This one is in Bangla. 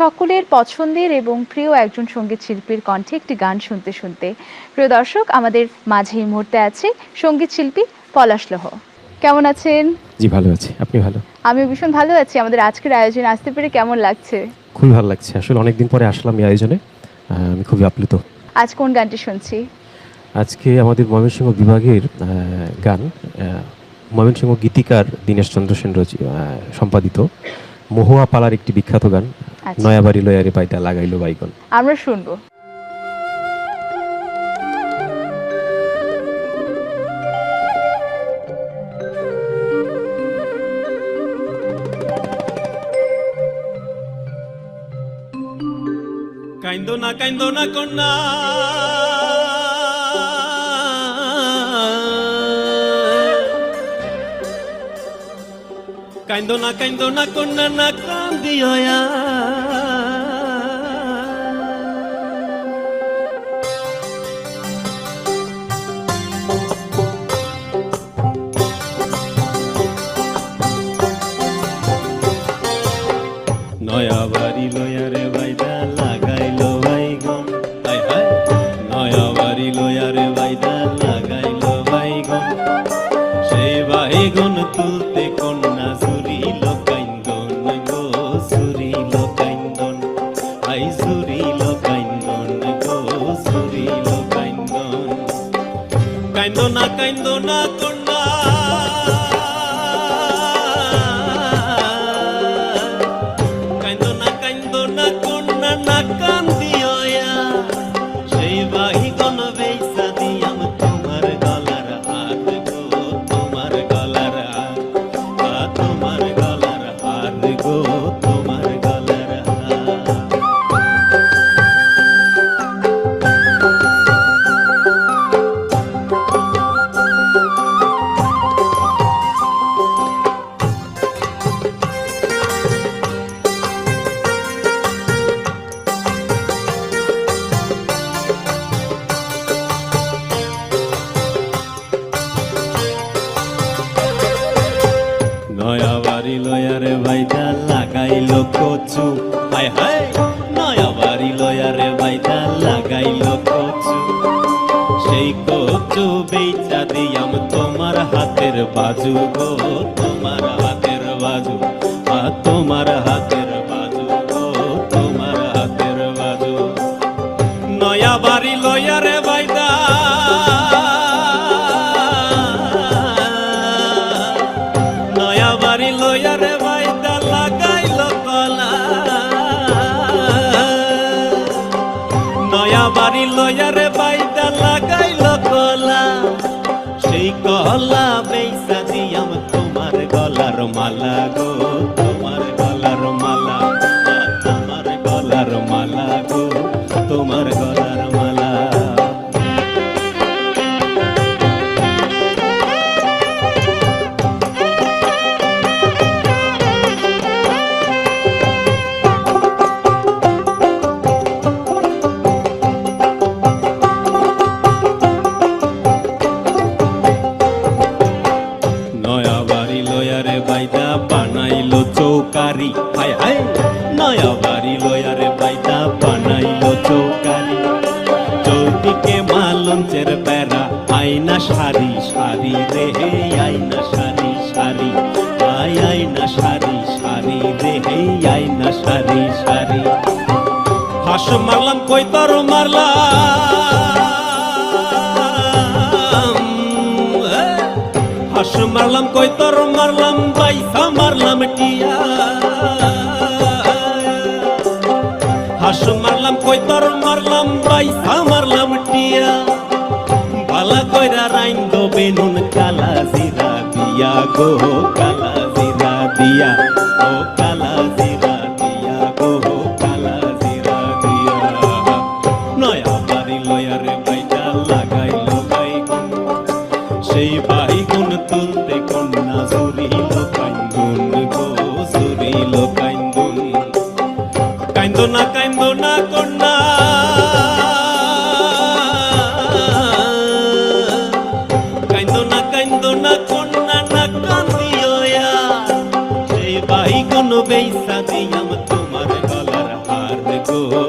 সকলের পছন্দের এবং প্রিয় একজন সঙ্গীত শিল্পীর কণ্ঠে একটি গান শুনতে শুনতে প্রিয় দর্শক, আমাদের মাঝে এই মুহূর্তে আছে সঙ্গীত শিল্পী পলাশ লোহ। কেমন আছেন? জি ভালো আছি, আপনি ভালো? আমিও ভীষণ ভালো আছি। আমাদের আজকের আয়োজনে আসতে পেরে কেমন লাগছে? খুবই ভালো লাগছে, আসলে অনেকদিন পরে আসলাম এই আয়োজনে, আমি খুবই আপ্লুত। আজ কোন গানটি শুনছি? আজকে আমাদের ময়মনসিংহ বিভাগের গান, ময়মনসিংহ গীতিকার দীনেশ চন্দ্র সেন সম্পাদিত মহুয়া পালার একটি বিখ্যাত গান, নয়াবাড়ি লয়ারে পাইটা লাগাইলো বাইগন। আমরা শুনবো। কাইন্দো না কন্যা, কাইন্দো না কন্যা, না কান্দিও নয়া বাড়ি লয়ারে বাইদা লাগাইলো বাইগন, হায় হায় নয়া বাড়ি লয়ারে বাইদা লাগাইলো বাইগন, সেই বাইগন তুলতে কন্যা সুরিল কাইন্দন গো, সুরিল কাইন্দন, হাই সুরিল কাইন্দন গো, সুরিল কাইন্দন। কাইন্দো না কন্যা, নয়া বাড়ি লয়ারে বাইদা লাগাইলো কচু, হায় হায় নয়া বাড়ি লয়ারে বাইদা লাগাইলো কচু, সেই কচু বেচা দিয়াম তোমার হাতের বাজু গো, তোমার হাতের বাজু, তোমার হাতের বাজু গো, তোমার হাতের বাজু। নয়া বাড়ি লয়ারে বাইদা লয়ারে বাইদা লাগাইলো কলা, নয়া বাড়ি লয়ারে বাইদা লাগাইলো কলা, সেই কলা বেচা দিয়াম তোমার গলার মালা গো, তোমার গলার মালা, তোমার গলার মালা গো, তোমার গলার মালা। বাইদা বানাইলো চৌকারি, হায় হায় নয়া বাড়ি লয়ারে বাইদা বানাইলো চৌকারি, চৌদিকে মালঞ্চের বেড়া, আয়না সারি সারি রে, আয়না সারি সারি, আয়না সারি সারি রে, আয়না সারি সারি। হাস মারলাম কই তর মারলাম, হাস মারলাম কই তর মারলাম, বাইসা মারলাম টিয়া, হাস মারলাম কই তর মারলাম, বাইসা মারলাম টিয়া, বালা কইরা রাইন্দো বেনুন কালা জিরা দিয়া গো, কালা জিরা দিয়া, ও কালা জিরা দিয়া গো, কালা জিরা দিয়া। নয়া বাড়ি লয়ারে বাইদা লাগাইলো বাইগন, সেই বাইগুন তুলতে কন্যা সুরিল কাইন্দুন গো, সুরিল কাইন্দুন। কাইন্দো না কন্যা, কাইন্দো না কন্যা, না কান্দিও, সেই বাইগুন বেচা দিয়াম তোমার গলার হার গো